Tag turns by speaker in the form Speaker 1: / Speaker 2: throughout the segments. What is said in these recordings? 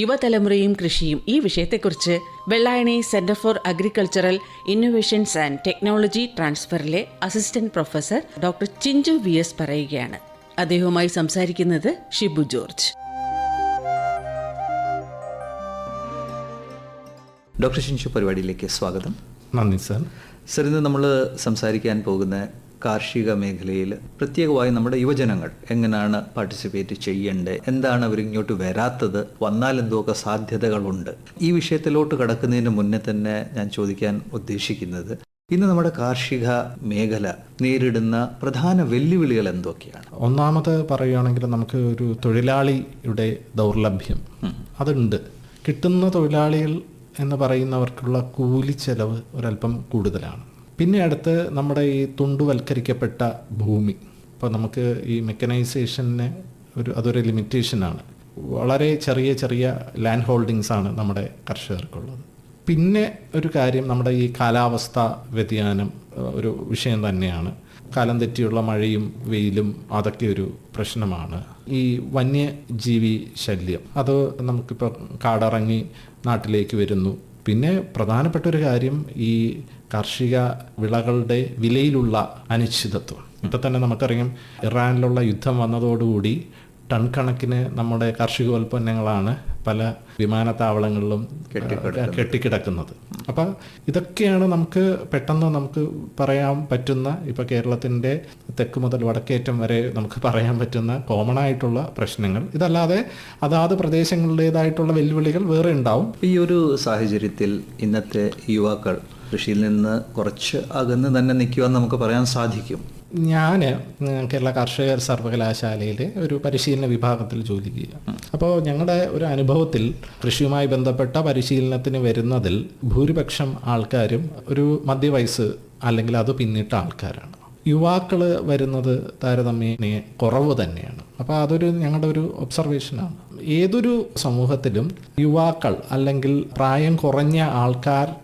Speaker 1: യുവതലമുറയും കൃഷിയും ഈ വിഷയത്തെക്കുറിച്ച് Vellayani centre for agricultural innovations and technology ട്രാൻസ്ഫറിലെ assistant professor doctor Chinchu VS പറയുകയാണ്. അദ്ദേഹവുമായി സംസാരിക്കുന്നത് ഷിബു ജോർജ്.
Speaker 2: ഡോക്ടർ ചിഞ്ചു പരിപാടിയിലേക്ക് സ്വാഗതം.
Speaker 3: നന്ദി സർ.
Speaker 2: സർ, ഇന്ന് നമ്മൾ സംസാരിക്കാൻ പോകുന്ന കാർഷിക മേഖലയിൽ പ്രത്യേകമായി നമ്മുടെ യുവജനങ്ങൾ എങ്ങനെയാണ് പാർട്ടിസിപ്പേറ്റ് ചെയ്യേണ്ടത്, എന്താണ് അവരിങ്ങോട്ട് വരാത്തത്, വന്നാൽ എന്തൊക്കെ സാധ്യതകളുണ്ട്, ഈ വിഷയത്തിലോട്ട് കടക്കുന്നതിന് മുന്നേ തന്നെ ഞാൻ ചോദിക്കാൻ ഉദ്ദേശിക്കുന്നത്, ഇന്ന് നമ്മുടെ കാർഷിക മേഖല നേരിടുന്ന പ്രധാന വെല്ലുവിളികൾ എന്തൊക്കെയാണ്?
Speaker 3: ഒന്നാമത് പറയുകയാണെങ്കിൽ നമുക്ക് ഒരു തൊഴിലാളിയുടെ ദൗർലഭ്യം അതുണ്ട്. കിട്ടുന്ന തൊഴിലാളികൾ എന്ന് പറയുന്നവർക്കുള്ള കൂലി ചെലവ് ഒരല്പം കൂടുതലാണ്. പിന്നെ അടുത്ത് നമ്മുടെ ഈ തുണ്ടുവൽക്കരിക്കപ്പെട്ട ഭൂമി, ഇപ്പോൾ നമുക്ക് ഈ മെക്കനൈസേഷന് അതൊരു ലിമിറ്റേഷനാണ്. വളരെ ചെറിയ ചെറിയ ലാൻഡ് ഹോൾഡിങ്സ് ആണ് നമ്മുടെ കർഷകർക്കുള്ളത്. പിന്നെ ഒരു കാര്യം, നമ്മുടെ ഈ കാലാവസ്ഥ വ്യതിയാനം ഒരു വിഷയം തന്നെയാണ്. കാലം തെറ്റിയുള്ള മഴയും വെയിലും അതൊക്കെ ഒരു പ്രശ്നമാണ്. ഈ വന്യജീവി ശല്യം അത് നമുക്കിപ്പോൾ കാടിറങ്ങി നാട്ടിലേക്ക് വരുന്നു. പിന്നെ പ്രധാനപ്പെട്ട ഒരു കാര്യം ഈ കാർഷിക വിളകളുടെ വിലയിലുള്ള അനിശ്ചിതത്വം. ഇപ്പം തന്നെ നമുക്കറിയാം, ഇറാനിലുള്ള യുദ്ധം വന്നതോടുകൂടി ടൺ കണക്കിന് നമ്മുടെ കാർഷികോൽപ്പന്നങ്ങളാണ് പല വിമാനത്താവളങ്ങളിലും കെട്ടിക്കിടക്കുന്നത്. അപ്പം ഇതൊക്കെയാണ് നമുക്ക് പെട്ടെന്ന് നമുക്ക് പറയാൻ പറ്റുന്ന, ഇപ്പോൾ കേരളത്തിൻ്റെ തെക്ക് മുതൽ വടക്കേറ്റം വരെ നമുക്ക് പറയാൻ പറ്റുന്ന കോമൺ ആയിട്ടുള്ള പ്രശ്നങ്ങൾ. ഇതല്ലാതെ അതാത് പ്രദേശങ്ങളുടേതായിട്ടുള്ള വെല്ലുവിളികൾ വേറെ ഉണ്ടാവും.
Speaker 2: ഈ ഒരു സാഹചര്യത്തിൽ ഇന്നത്തെ യുവാക്കൾ കൃഷിയിൽ നിന്ന് കുറച്ച് അകന്ന് തന്നെ നിൽക്കുവാൻ നമുക്ക് പറയാൻ സാധിക്കും.
Speaker 3: ഞാൻ കേരള കാർഷിക സർവകലാശാലയിൽ ഒരു പരിശീലന വിഭാഗത്തിൽ ജോലി ചെയ്യുക. അപ്പോൾ ഞങ്ങളുടെ ഒരു അനുഭവത്തിൽ കൃഷിയുമായി ബന്ധപ്പെട്ട പരിശീലനത്തിന് വരുന്നതിൽ ഭൂരിപക്ഷം ആൾക്കാരും ഒരു മധ്യവയസ്സ് അല്ലെങ്കിൽ അത് പിന്നിട്ട ആൾക്കാരാണ്. യുവാക്കൾ വരുന്നത് താരതമ്യേന കുറവ് തന്നെയാണ്. അപ്പോൾ അതൊരു ഞങ്ങളുടെ ഒരു ഒബ്സർവേഷനാണ്. ഏതൊരു സമൂഹത്തിലും യുവാക്കൾ അല്ലെങ്കിൽ പ്രായം കുറഞ്ഞ ആൾക്കാരുടെ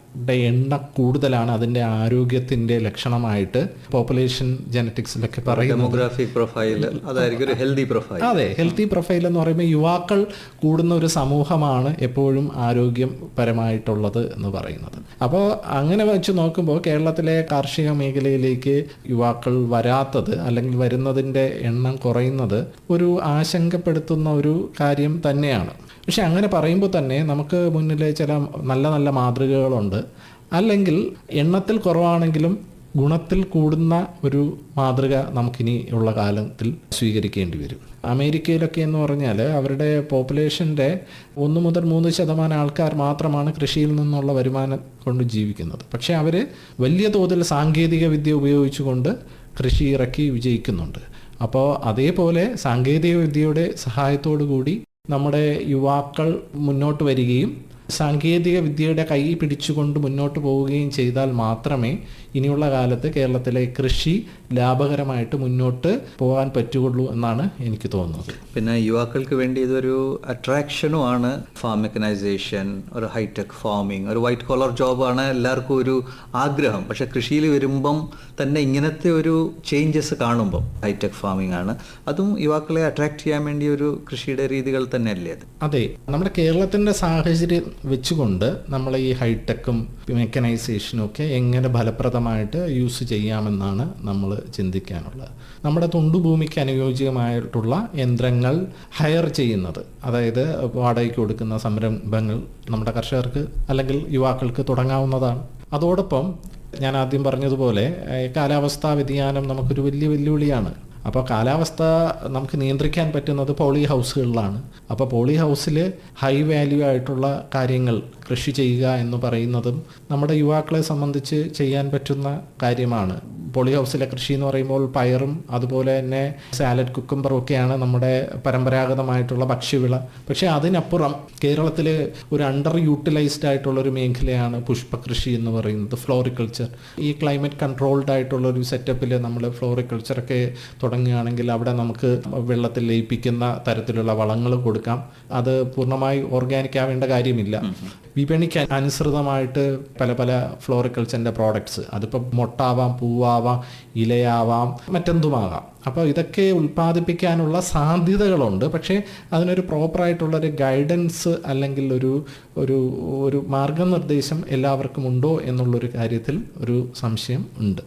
Speaker 3: എണ്ണം കൂടുതലാണ് അതിൻ്റെ ആരോഗ്യത്തിൻ്റെ ലക്ഷണമായിട്ട് പോപ്പുലേഷൻ ജനറ്റിക്സിലൊക്കെ പറയുന്നത്.
Speaker 2: ഡെമോഗ്രാഫിക് പ്രൊഫൈൽ, അതായിരിക്കും ഒരു ഹെൽത്തി പ്രൊഫൈൽ.
Speaker 3: അതെ, ഹെൽത്തി പ്രൊഫൈൽ എന്ന് പറയുമ്പോൾ യുവാക്കൾ കൂടുന്ന ഒരു സമൂഹമാണ് എപ്പോഴും ആരോഗ്യപരമായിട്ടുള്ളത് എന്ന് പറയുന്നത്. അപ്പോൾ അങ്ങനെ വെച്ച് നോക്കുമ്പോൾ കേരളത്തിലെ കാർഷിക മേഖലയിലേക്ക് യുവാക്കൾ വരാത്തത് അല്ലെങ്കിൽ വരുന്നതിൻ്റെ എണ്ണം കുറയുന്നത് ഒരു ആശങ്കപ്പെടുത്തുന്ന ഒരു കാര്യം തന്നെയാണ്. പക്ഷെ അങ്ങനെ പറയുമ്പോൾ തന്നെ നമുക്ക് മുന്നിൽ ചില നല്ല നല്ല മാതൃകകളുണ്ട്. അല്ലെങ്കിൽ എണ്ണത്തിൽ കുറവാണെങ്കിലും ഗുണത്തിൽ കൂടുന്ന ഒരു മാതൃക നമുക്കിനി ഉള്ള കാലത്തിൽ സ്വീകരിക്കേണ്ടി വരും. അമേരിക്കയിലൊക്കെ എന്ന് പറഞ്ഞാൽ അവരുടെ പോപ്പുലേഷൻ്റെ 1 മുതൽ 3% ആൾക്കാർ മാത്രമാണ് കൃഷിയിൽ നിന്നുള്ള വരുമാനം കൊണ്ട് ജീവിക്കുന്നത്. പക്ഷേ അവർ വലിയ തോതിൽ സാങ്കേതിക വിദ്യ ഉപയോഗിച്ചുകൊണ്ട് കൃഷി ഇറക്കി വിജയിക്കുന്നുണ്ട്. അപ്പോൾ അതേപോലെ സാങ്കേതിക വിദ്യയുടെ സഹായത്തോടു കൂടി നമ്മുടെ യുവാക്കൾ മുന്നോട്ട് വരികയും സാങ്കേതിക വിദ്യയുടെ കൈ പിടിച്ചുകൊണ്ട് മുന്നോട്ട് പോവുകയും ചെയ്താൽ മാത്രമേ ഇനിയുള്ള കാലത്ത് കേരളത്തിലെ കൃഷി ലാഭകരമായിട്ട് മുന്നോട്ട് പോകാൻ പറ്റുകയുള്ളൂ എന്നാണ് എനിക്ക് തോന്നുന്നത്.
Speaker 2: പിന്നെ യുവാക്കൾക്ക് വേണ്ടി ഇതൊരു അട്രാക്ഷനും ആണ്. ഫാം മെക്കനൈസേഷൻ, ഒരു ഹൈടെക് ഫാമിംഗ്, ഒരു വൈറ്റ് കോളർ ജോബാണ് എല്ലാവർക്കും ഒരു ആഗ്രഹം. പക്ഷെ കൃഷിയിൽ വരുമ്പം തന്നെ ഇങ്ങനത്തെ ഒരു ചേഞ്ചസ് കാണുമ്പം ഹൈടെക് ഫാമിംഗ് ആണ്, അതും യുവാക്കളെ അട്രാക്ട് ചെയ്യാൻ വേണ്ടി ഒരു കൃഷിയുടെ രീതികൾ തന്നെയല്ലേ അത്?
Speaker 3: അതെ, നമ്മുടെ കേരളത്തിൻ്റെ സാഹചര്യം വെച്ചുകൊണ്ട് നമ്മൾ ഈ ഹൈടെക്കും മെക്കനൈസേഷനും ഒക്കെ എങ്ങനെ ഫലപ്രദമായിട്ട് യൂസ് ചെയ്യാമെന്നാണ് നമ്മൾ ചിന്തിക്കാനുള്ളത്. നമ്മുടെ തുണ്ടുഭൂമിക്ക് അനുയോജ്യമായിട്ടുള്ള യന്ത്രങ്ങൾ ഹയർ ചെയ്യുന്നത്, അതായത് വാടകയ്ക്ക് കൊടുക്കുന്ന സംരംഭങ്ങൾ നമ്മുടെ കർഷകർക്ക് അല്ലെങ്കിൽ യുവാക്കൾക്ക് തുടങ്ങാവുന്നതാണ്. അതോടൊപ്പം ഞാൻ ആദ്യം പറഞ്ഞതുപോലെ കാലാവസ്ഥാ വ്യതിയാനം നമുക്കൊരു വലിയ വെല്ലുവിളിയാണ്. അപ്പോൾ കാലാവസ്ഥ നമുക്ക് നിയന്ത്രിക്കാൻ പറ്റുന്നത് പോളി ഹൗസുകളിലാണ്. അപ്പോൾ പോളി ഹൗസിൽ ഹൈ വാല്യൂ ആയിട്ടുള്ള കാര്യങ്ങൾ കൃഷി ചെയ്യുക എന്ന് പറയുന്നതും നമ്മുടെ യുവാക്കളെ സംബന്ധിച്ച് ചെയ്യാൻ പറ്റുന്ന കാര്യമാണ്. പോളി ഹൗസിലെ കൃഷി എന്ന് പറയുമ്പോൾ പയറും അതുപോലെ തന്നെ സാലഡ് കുക്കുംബറും ഒക്കെയാണ് നമ്മുടെ പരമ്പരാഗതമായിട്ടുള്ള ഭക്ഷ്യവിള. പക്ഷേ അതിനപ്പുറം കേരളത്തിൽ ഒരു അണ്ടർ യൂട്ടിലൈസ്ഡ് ആയിട്ടുള്ളൊരു മേഖലയാണ് പുഷ്പകൃഷി എന്ന് പറയുന്നത്, ഫ്ലോറിക്കൾച്ചർ. ഈ ക്ലൈമറ്റ് കൺട്രോൾഡ് ആയിട്ടുള്ളൊരു സെറ്റപ്പിൽ നമ്മൾ ഫ്ലോറിക്കൾച്ചറൊക്കെ തുടങ്ങുകയാണെങ്കിൽ അവിടെ നമുക്ക് വെള്ളത്തിൽ ലയിപ്പിക്കുന്ന തരത്തിലുള്ള വളങ്ങൾ കൊടുക്കാം. അത് പൂർണ്ണമായി ഓർഗാനിക് ആവേണ്ട കാര്യമില്ല. വിപണിക്ക് അനുസൃതമായിട്ട് പല പല ഫ്ലോറിക്കൾച്ചറിൻ്റെ പ്രോഡക്ട്സ്, അതിപ്പോൾ മൊട്ടാവാം, പൂവാവാം, ഇലയാവാം, മറ്റെന്തുമാകാം. അപ്പോൾ ഇതൊക്കെ ഉൽപ്പാദിപ്പിക്കാനുള്ള സാധ്യതകളുണ്ട്. പക്ഷേ അതിനൊരു പ്രോപ്പറായിട്ടുള്ളൊരു ഗൈഡൻസ് അല്ലെങ്കിൽ ഒരു മാർഗനിർദ്ദേശം എല്ലാവർക്കും ഉണ്ടോ എന്നുള്ളൊരു കാര്യത്തിൽ ഒരു സംശയം ഉണ്ട്.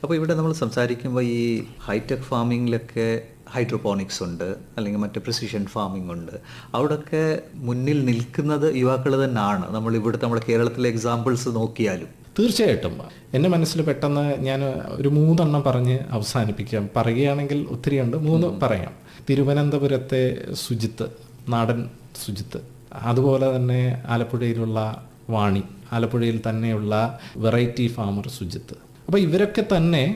Speaker 2: അപ്പോൾ ഇവിടെ നമ്മൾ സംസാരിക്കുമ്പോൾ ഈ ഹൈടെക് ഫാമിങ്ങിലൊക്കെ ഹൈഡ്രോപോണിക്സ് ഉണ്ട്, അല്ലെങ്കിൽ മറ്റ് പ്രിസിഷൻ ഫാമിംഗ് ഉണ്ട്. അവിടെയൊക്കെ മുന്നിൽ നിൽക്കുന്നത് യുവാക്കൾ തന്നെയാണ്. നമ്മുടെ കേരളത്തിലെ എക്സാമ്പിൾസ് നോക്കിയാലും
Speaker 3: തീർച്ചയായിട്ടും എൻ്റെ മനസ്സിൽ പെട്ടെന്ന് ഞാൻ ഒരു 3 പറഞ്ഞ് അവസാനിപ്പിക്കാം. പറയുകയാണെങ്കിൽ ഒത്തിരിയുണ്ട്, 3 പറയാം. തിരുവനന്തപുരത്തെ സുജിത്ത്, നാടൻ സുജിത്ത്, അതുപോലെ തന്നെ ആലപ്പുഴയിലുള്ള വാണി, ആലപ്പുഴയിൽ തന്നെയുള്ള വെറൈറ്റി ഫാമർ സുജിത്ത്. അപ്പോൾ ഇവരൊക്കെ തന്നെ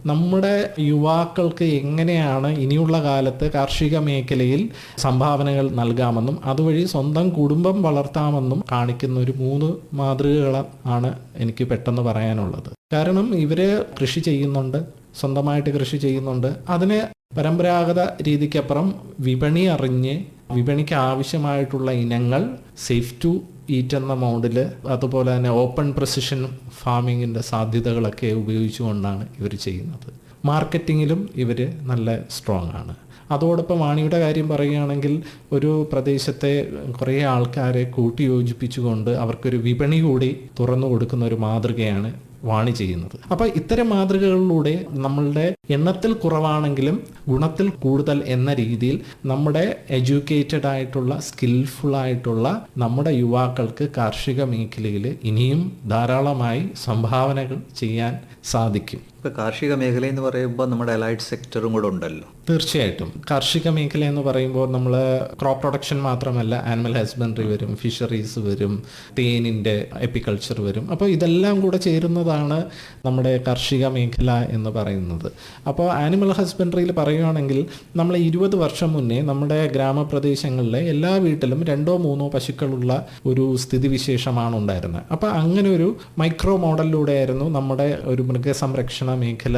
Speaker 3: നമ്മുടെ യുവാക്കൾക്ക് എങ്ങനെയാണ് ഇനിയുള്ള കാലത്ത് കാർഷിക മേഖലയിൽ സംഭാവനകൾ നൽകാമെന്നും അതുവഴി സ്വന്തം കുടുംബം വളർത്താമെന്നും കാണിക്കുന്ന ഒരു 3 മാതൃകകളാണ് എനിക്ക് പെട്ടെന്ന് പറയാനുള്ളത്. കാരണം ഇവര് കൃഷി ചെയ്യുന്നുണ്ട്, സ്വന്തമായിട്ട് കൃഷി ചെയ്യുന്നുണ്ട്. അതിന് പരമ്പരാഗത രീതിക്കപ്പുറം വിപണി അറിഞ്ഞ് വിപണിക്ക് ആവശ്യമായിട്ടുള്ള ഇനങ്ങൾ സേഫ് ടു ഈറ്റ് എന്ന മോഡിൽ, അതുപോലെ തന്നെ ഓപ്പൺ പ്രിസിഷൻ ഫാമിങ്ങിൻ്റെ സാധ്യതകളൊക്കെ ഉപയോഗിച്ചുകൊണ്ടാണ് ഇവർ ചെയ്യുന്നത്. മാർക്കറ്റിങ്ങിലും ഇവർ നല്ല സ്ട്രോങ് ആണ്. അതോടൊപ്പം വാണിയുടെ കാര്യം പറയുകയാണെങ്കിൽ ഒരു പ്രദേശത്തെ കുറേ ആൾക്കാരെ കൂട്ടിയോജിപ്പിച്ചുകൊണ്ട് അവർക്കൊരു വിപണി കൂടി തുറന്നു കൊടുക്കുന്ന ഒരു മാതൃകയാണ് വാണി ചെയ്യുന്നത്. അപ്പോൾ ഇത്തരം മാതൃകകളിലൂടെ നമ്മളുടെ എണ്ണത്തിൽ കുറവാണെങ്കിലും ഗുണത്തിൽ കൂടുതൽ എന്ന രീതിയിൽ നമ്മുടെ എഡ്യൂക്കേറ്റഡ് ആയിട്ടുള്ള സ്കിൽഫുൾ ആയിട്ടുള്ള നമ്മുടെ യുവാക്കൾക്ക് കാർഷിക മേഖലയിൽ ഇനിയും ധാരാളമായി സംഭാവനകൾ ചെയ്യാൻ സാധിക്കും.
Speaker 2: ഇപ്പോൾ കാർഷിക മേഖല എന്ന് പറയുമ്പോൾ നമ്മുടെ അലൈഡ് സെക്ടറും കൂടെ ഉണ്ടല്ലോ.
Speaker 3: തീർച്ചയായിട്ടും കാർഷിക മേഖല എന്ന് പറയുമ്പോൾ നമ്മൾ ക്രോപ്പ് പ്രൊഡക്ഷൻ മാത്രമല്ല, ആനിമൽ ഹസ്ബൻഡറി വരും, ഫിഷറീസ് വരും, തേനിൻ്റെ എപ്പിക്കൾച്ചർ വരും. അപ്പോൾ ഇതെല്ലാം കൂടെ ചേരുന്നതാണ് നമ്മുടെ കാർഷിക മേഖല എന്ന് പറയുന്നത്. അപ്പോൾ ആനിമൽ ഹസ്ബൻഡറിയിൽ പറയുകയാണെങ്കിൽ നമ്മൾ 20 വർഷം മുന്നേ നമ്മുടെ ഗ്രാമപ്രദേശങ്ങളിലെ എല്ലാ വീട്ടിലും 2-3 പശുക്കളുള്ള ഒരു സ്ഥിതിവിശേഷമാണ് ഉണ്ടായിരുന്നത്. അപ്പോൾ അങ്ങനെ ഒരു മൈക്രോ മോഡലിലൂടെയായിരുന്നു നമ്മുടെ ഒരു മൃഗസംരക്ഷണ മേഖല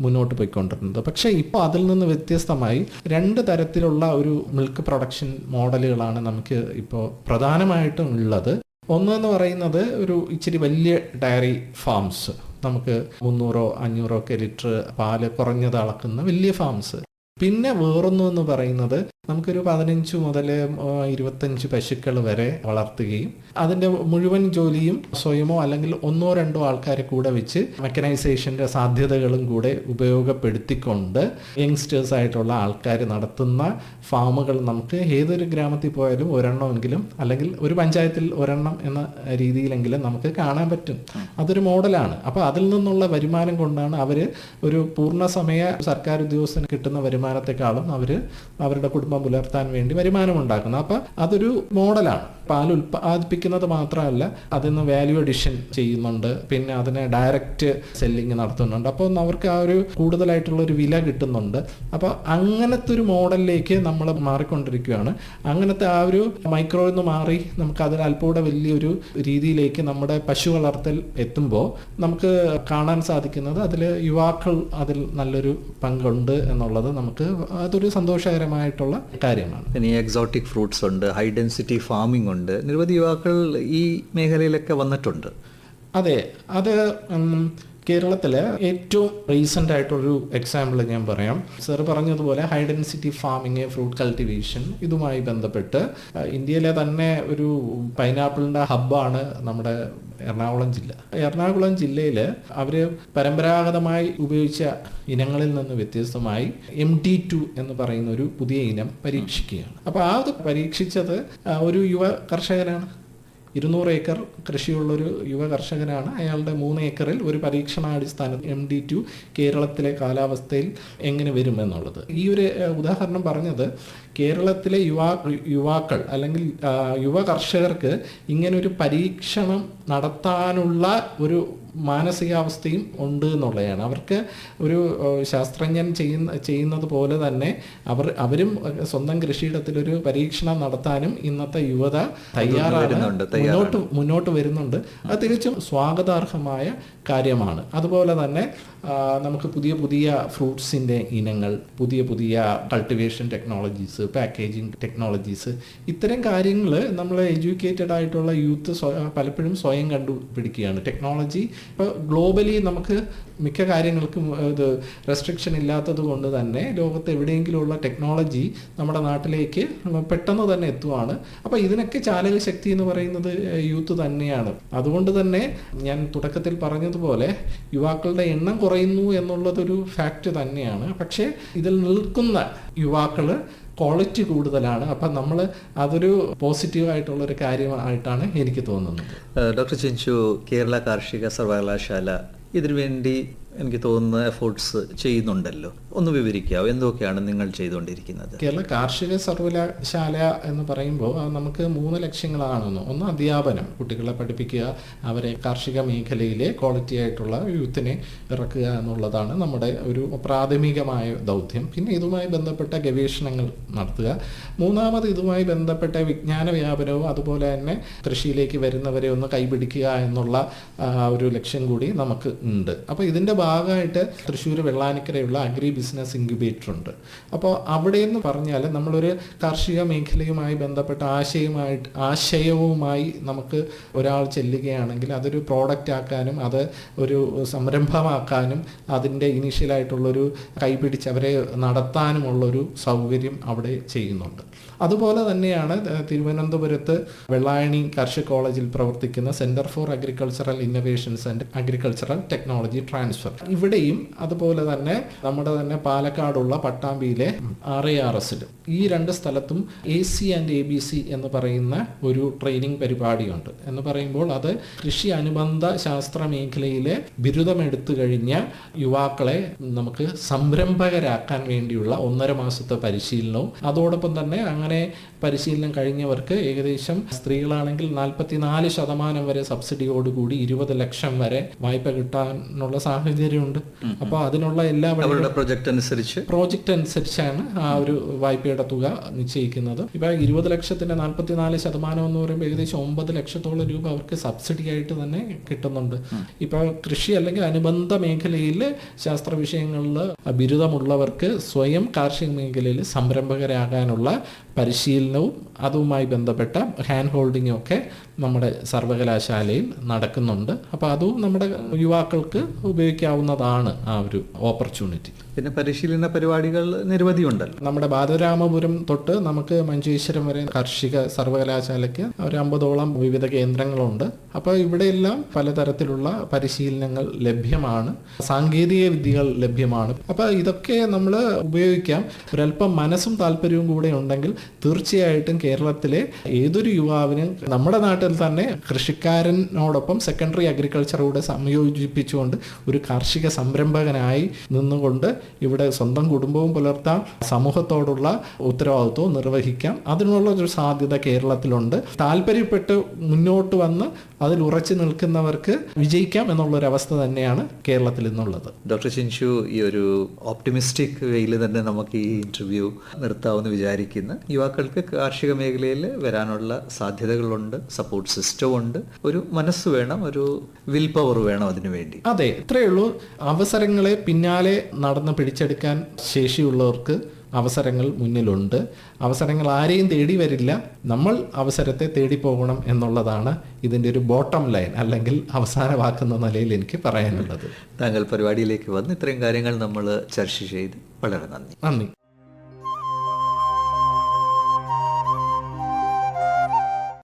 Speaker 3: മുന്നോട്ട് പോയിക്കൊണ്ടിരുന്നത്. പക്ഷേ ഇപ്പോൾ അതിൽ നിന്ന് വ്യത്യസ്തമായി 2 തരത്തിലുള്ള ഒരു മിൽക്ക് പ്രൊഡക്ഷൻ മോഡലുകളാണ് നമുക്ക് ഇപ്പോൾ പ്രധാനമായിട്ടും ഉള്ളത്. ഒന്നെന്ന് പറയുന്നത് ഒരു ഇച്ചിരി വലിയ ഡയറി ഫാംസ്, നമുക്ക് 300-500 ഒക്കെ ലിറ്റർ പാല് കുറഞ്ഞത് അളക്കുന്ന വലിയ ഫാംസ്. പിന്നെ വേറൊന്നെന്ന് പറയുന്നത് നമുക്കൊരു 15 മുതൽ 25 പശുക്കൾ വരെ വളർത്തുകയും അതിൻ്റെ മുഴുവൻ ജോലിയും സ്വയമോ അല്ലെങ്കിൽ 1-2 ആൾക്കാരെ കൂടെ വെച്ച് മെക്കനൈസേഷൻ്റെ സാധ്യതകളും കൂടെ ഉപയോഗപ്പെടുത്തിക്കൊണ്ട് യങ്സ്റ്റേഴ്സ് ആയിട്ടുള്ള ആൾക്കാർ നടത്തുന്ന ഫാമുകൾ നമുക്ക് ഏതൊരു ഗ്രാമത്തിൽ പോയാലും ഒരെണ്ണമെങ്കിലും അല്ലെങ്കിൽ ഒരു പഞ്ചായത്തിൽ ഒരെണ്ണം എന്ന രീതിയിലെങ്കിലും നമുക്ക് കാണാൻ പറ്റും. അതൊരു മോഡലാണ്. അപ്പോൾ അതിൽ നിന്നുള്ള വരുമാനം കൊണ്ടാണ് അവർ ഒരു പൂർണ്ണസമയ സർക്കാർ ഉദ്യോഗസ്ഥന് കിട്ടുന്ന വരുമാനത്തെക്കാളും അവരുടെ കുടുംബം പുലർത്താൻ വേണ്ടി വരുമാനം ഉണ്ടാക്കുന്നത്. അപ്പം അതൊരു മോഡലാണ്. പാൽ ഉൽപ്പാദിപ്പിക്കുന്നത് മാത്രമല്ല, അതിൽ നിന്ന് വാല്യൂ അഡിഷൻ ചെയ്യുന്നുണ്ട്, പിന്നെ അതിനെ ഡയറക്റ്റ് സെല്ലിങ് നടത്തുന്നുണ്ട്. അപ്പോൾ അവർക്ക് ആ ഒരു കൂടുതലായിട്ടുള്ളൊരു വില കിട്ടുന്നുണ്ട്. അപ്പോൾ അങ്ങനത്തെ ഒരു മോഡലിലേക്ക് നമ്മൾ മാറിക്കൊണ്ടിരിക്കുകയാണ്. അങ്ങനത്തെ ആ ഒരു മൈക്രോ എന്ന് മാറി നമുക്ക് അതിൽ അല്പൂടെ വലിയൊരു രീതിയിലേക്ക് നമ്മുടെ പശു വളർത്തൽ എത്തുമ്പോൾ നമുക്ക് കാണാൻ സാധിക്കുന്നത് അതിൽ യുവാക്കൾ അതിൽ നല്ലൊരു പങ്കുണ്ട് എന്നുള്ളത് നമുക്ക് അതൊരു സന്തോഷകരമായിട്ടുള്ള കാര്യമാണ്.
Speaker 2: ഇനി എക്സോട്ടിക് ഫ്രൂട്ട്സ് ഉണ്ട്, ഹൈ ഡെൻസിറ്റി ഫാമിംഗ് ഉണ്ട്, നിരവധി യുവാക്കൾ ഈ മേഖലയിലൊക്കെ വന്നിട്ടുണ്ട്.
Speaker 3: അതെ, അത് കേരളത്തിൽ ഏറ്റവും റീസെൻ്റ് ആയിട്ടൊരു എക്സാമ്പിൾ ഞാൻ പറയാം. സർ പറഞ്ഞതുപോലെ high density farming, fruit cultivation, ഇതുമായി ബന്ധപ്പെട്ട് ഇന്ത്യയിലെ തന്നെ ഒരു പൈനാപ്പിളിൻ്റെ ഹബ്ബാണ് നമ്മുടെ എറണാകുളം ജില്ല. എറണാകുളം ജില്ലയിൽ അവർ പരമ്പരാഗതമായി ഉപയോഗിച്ച ഇനങ്ങളിൽ നിന്ന് വ്യത്യസ്തമായി MD2 എന്ന് പറയുന്ന ഒരു പുതിയ ഇനം പരീക്ഷിക്കുകയാണ്. അപ്പോൾ അത് പരീക്ഷിച്ചത് ഒരു യുവ കർഷകനാണ്. 200 ഏക്കർ കൃഷിയുള്ളൊരു യുവ കർഷകനാണ്. അയാളുടെ 3 ഏക്കറിൽ ഒരു പരീക്ഷണാടിസ്ഥാനത്തിൽ MD2 കേരളത്തിലെ കാലാവസ്ഥയിൽ എങ്ങനെ വരും എന്നുള്ളത്. ഈ ഒരു ഉദാഹരണം പറഞ്ഞത് കേരളത്തിലെ യുവാക്കൾ അല്ലെങ്കിൽ യുവ കർഷകർക്ക് ഇങ്ങനൊരു പരീക്ഷണം നടത്താനുള്ള ഒരു മാനസികാവസ്ഥയും ഉണ്ട് എന്നുള്ളതാണ്. അവർക്ക് ഒരു ശാസ്ത്രജ്ഞൻ ചെയ്യുന്നത് പോലെ തന്നെ അവരും സ്വന്തം കൃഷിയിടത്തിലൊരു പരീക്ഷണം നടത്താനും ഇന്നത്തെ യുവത തയ്യാറാണ്, മുന്നോട്ട് വരുന്നുണ്ട്. അത് തികച്ചും സ്വാഗതാർഹമായ കാര്യമാണ്. അതുപോലെ തന്നെ നമുക്ക് പുതിയ പുതിയ ഫ്രൂട്ട്സിൻ്റെ ഇനങ്ങൾ, പുതിയ പുതിയ കൾട്ടിവേഷൻ ടെക്നോളജീസ്, പാക്കേജിങ് ടെക്നോളജീസ്, ഇത്തരം കാര്യങ്ങൾ നമ്മൾ എഡ്യൂക്കേറ്റഡ് ആയിട്ടുള്ള യൂത്ത് പലപ്പോഴും സ്വയം കണ്ടുപിടിക്കുകയാണ്. ടെക്നോളജി ഇപ്പോൾ ഗ്ലോബലി നമുക്ക് മിക്ക കാര്യങ്ങൾക്കും ഇത് റെസ്ട്രിക്ഷൻ ഇല്ലാത്തത് കൊണ്ട് തന്നെ ലോകത്ത് എവിടെയെങ്കിലുമുള്ള ടെക്നോളജി നമ്മുടെ നാട്ടിലേക്ക് പെട്ടെന്ന് തന്നെ എത്തുവാണ്. അപ്പോൾ ഇതിനൊക്കെ ചാലകശക്തി എന്ന് പറയുന്നത് യൂത്ത് തന്നെയാണ്. അതുകൊണ്ട് തന്നെ ഞാൻ തുടക്കത്തിൽ പറഞ്ഞതുപോലെ യുവാക്കളുടെ എണ്ണം കുറയുന്നു എന്നുള്ളതൊരു ഫാക്റ്റ് തന്നെയാണ്. പക്ഷേ ഇതിൽ നിൽക്കുന്ന യുവാക്കൾ ക്വാളിറ്റി കൂടുതലാണ്. അപ്പം നമ്മൾ അതൊരു പോസിറ്റീവായിട്ടുള്ളൊരു കാര്യമായിട്ടാണ് എനിക്ക് തോന്നുന്നത്.
Speaker 2: ഡോക്ടർ ചിഞ്ചു, കേരള കാർഷിക സർവകലാശാല ഇതിനു വേണ്ടി എനിക്ക് തോന്നുന്ന എഫോർട്സ് ചെയ്യുന്നുണ്ടല്ലോ, ഒന്ന് വിവരിക്കാവോ? എന്തൊക്കെയാണ് നിങ്ങൾ ചെയ്തുകൊണ്ടിരിക്കുന്നത്?
Speaker 3: കേരള കാർഷിക സർവകലാശാല എന്ന് പറയുമ്പോൾ നമുക്ക് 3 ലക്ഷ്യങ്ങളാണെന്ന്. ഒന്ന് അധ്യാപനം, കുട്ടികളെ പഠിപ്പിക്കുക, അവരെ കാർഷിക മേഖലയിലെ ക്വാളിറ്റി ആയിട്ടുള്ള യൂത്തിനെ ഇറക്കുക എന്നുള്ളതാണ് നമ്മുടെ ഒരു പ്രാഥമികമായ ദൗത്യം. പിന്നെ ഇതുമായി ബന്ധപ്പെട്ട ഗവേഷണങ്ങൾ നടത്തുക. മൂന്നാമത് ഇതുമായി ബന്ധപ്പെട്ട വിജ്ഞാന വ്യാപനവും അതുപോലെ തന്നെ കൃഷിയിലേക്ക് വരുന്നവരെ ഒന്ന് കൈപിടിക്കുക എന്നുള്ള ഒരു ലക്ഷ്യം കൂടി നമുക്ക് ഉണ്ട്. അപ്പോൾ ഇതിൻ്റെ ഭാഗമായിട്ട് തൃശ്ശൂർ വെള്ളാനിക്കരയുള്ള അഗ്രി ബിസിനസ് ഇൻക്യുബേറ്റർ ഉണ്ട്. അപ്പോൾ അവിടെ എന്ന് പറഞ്ഞാൽ നമ്മളൊരു കാർഷിക മേഖലയുമായി ബന്ധപ്പെട്ട ആശയവുമായി നമുക്ക് ഒരാൾ ചെല്ലുകയാണെങ്കിൽ അതൊരു പ്രോഡക്റ്റ് ആക്കാനും അത് ഒരു സംരംഭമാക്കാനും അതിൻ്റെ ഇനീഷ്യലായിട്ടുള്ളൊരു കൈപിടിച്ച് അവരെ നടത്താനുമുള്ളൊരു സൗകര്യം അവിടെ ചെയ്യുന്നുണ്ട്. അതുപോലെ തന്നെയാണ് തിരുവനന്തപുരത്ത് വെള്ളായണി കാർഷിക കോളേജിൽ പ്രവർത്തിക്കുന്ന centre for agricultural innovations and agricultural technology transfer. ഇവിടെയും അതുപോലെ തന്നെ നമ്മുടെ തന്നെ പാലക്കാടുള്ള പട്ടാമ്പിയിലെ RARS ഈ 2 സ്ഥലത്തും AC ആൻഡ് ABC എന്ന് പറയുന്ന ഒരു ട്രെയിനിങ് പരിപാടിയുണ്ട്. എന്ന് പറയുമ്പോൾ അത് കൃഷി അനുബന്ധ ശാസ്ത്ര മേഖലയിലെ ബിരുദമെടുത്തു കഴിഞ്ഞ യുവാക്കളെ നമുക്ക് സംരംഭകരാക്കാൻ വേണ്ടിയുള്ള 1.5 മാസത്തെ പരിശീലനവും അതോടൊപ്പം തന്നെ അങ്ങനെ പരിശീലനം കഴിഞ്ഞവർക്ക് ഏകദേശം സ്ത്രീകളാണെങ്കിൽ 44% വരെ സബ്സിഡിയോടുകൂടി 20 ലക്ഷം വരെ വായ്പ കിട്ടാനുള്ള സാഹചര്യമുണ്ട്. അപ്പോൾ അതിനുള്ള എല്ലാ പ്രോജക്റ്റ് അനുസരിച്ചാണ് ആ ഒരു വായ്പയുടെ തുക നിശ്ചയിക്കുന്നത്. ഇപ്പൊ 20 ലക്ഷത്തിന്റെ 44% എന്ന് പറയുമ്പോൾ ഏകദേശം 9 ലക്ഷത്തോളം രൂപ അവർക്ക് സബ്സിഡി ആയിട്ട് തന്നെ കിട്ടുന്നുണ്ട്. ഇപ്പൊ കൃഷി അല്ലെങ്കിൽ അനുബന്ധ മേഖലയിൽ ശാസ്ത്ര വിഷയങ്ങളിൽ ബിരുദമുള്ളവർക്ക് സ്വയം കാർഷിക മേഖലയിൽ സംരംഭകരാകാനുള്ള പരിശീലനവും അതുമായി ബന്ധപ്പെട്ട ഹാൻഡ് ഹോൾഡിങ്ങും ഒക്കെ നമ്മുടെ സർവകലാശാലയിൽ നടക്കുന്നുണ്ട്. അപ്പോൾ അതും നമ്മുടെ യുവാക്കൾക്ക് ഉപയോഗിക്കാവുന്നതാണ് ആ ഒരു ഓപ്പർച്യൂണിറ്റി.
Speaker 2: പിന്നെ പരിശീലന പരിപാടികൾ നിരവധിയുണ്ടല്ലോ.
Speaker 3: നമ്മുടെ ബാലരാമപുരം തൊട്ട് നമുക്ക് മഞ്ചേശ്വരം വരെ കാർഷിക സർവകലാശാലയ്ക്ക് ഒരു 50ഓളം വിവിധ കേന്ദ്രങ്ങളുണ്ട്. അപ്പോൾ ഇവിടെയെല്ലാം പലതരത്തിലുള്ള പരിശീലനങ്ങൾ ലഭ്യമാണ്, സാങ്കേതിക വിദ്യകൾ ലഭ്യമാണ്. അപ്പോൾ ഇതൊക്കെ നമ്മൾ ഉപയോഗിക്കാം. ഒരല്പം മനസ്സും താല്പര്യവും കൂടെ ഉണ്ടെങ്കിൽ തീർച്ചയായിട്ടും കേരളത്തിലെ ഏതൊരു യുവാവിനും നമ്മുടെ നാട്ടിൽ തന്നെ കൃഷിക്കാരനോടൊപ്പം സെക്കൻഡറി അഗ്രികൾച്ചർ കൂടെ സംയോജിപ്പിച്ചുകൊണ്ട് ഒരു കാർഷിക സംരംഭകനായി നിന്നുകൊണ്ട് ഇവിടെ സ്വന്തം കുടുംബവും പുലർത്താം, സമൂഹത്തോടുള്ള ഉത്തരവാദിത്വവും നിർവഹിക്കാം. അതിനുള്ള ഒരു സാധ്യത കേരളത്തിലുണ്ട്. താല്പര്യപ്പെട്ട് മുന്നോട്ട് വന്ന് അതിൽ ഉറച്ചു നിൽക്കുന്നവർക്ക് വിജയിക്കാം എന്നുള്ളൊരവസ്ഥ തന്നെയാണ് കേരളത്തിൽ നിന്നുള്ളത്.
Speaker 2: ഡോക്ടർ ചിഞ്ചു, ഈ ഒരു ഓപ്റ്റിമിസ്റ്റിക് വേയിൽ തന്നെ നമുക്ക് ഈ ഇന്റർവ്യൂ നിർത്താമെന്ന് വിചാരിക്കുന്നു. യുവാക്കൾക്ക് കാർഷിക മേഖലയിൽ വരാനുള്ള സാധ്യതകളുണ്ട്, സപ്പോർട്ട് സിസ്റ്റം ഉണ്ട്, ഒരു മനസ്സ് വേണം, ഒരു വിൽ പവർ വേണം അതിനു വേണ്ടി.
Speaker 3: അതെ, ഇത്രയേ ഉള്ളൂ. അവസരങ്ങളെ പിന്നാലെ നടന്ന് പിടിച്ചെടുക്കാൻ ശേഷിയുള്ളവർക്ക് അവസരങ്ങൾ മുന്നിലുണ്ട്. അവസരങ്ങൾ ആരെയും തേടി വരില്ല, നമ്മൾ അവസരത്തെ തേടി പോകണം എന്നുള്ളതാണ് ഇതിൻ്റെ ഒരു ബോട്ടം ലൈൻ അല്ലെങ്കിൽ അവസാന വാക്കെന്ന നിലയിൽ എനിക്ക് പറയാനുള്ളത്.
Speaker 2: താങ്കൾ പരിപാടിയിലേക്ക് വന്ന് ഇത്രയും കാര്യങ്ങൾ നമ്മൾ ചർച്ച ചെയ്ത് വളരെ നന്ദി.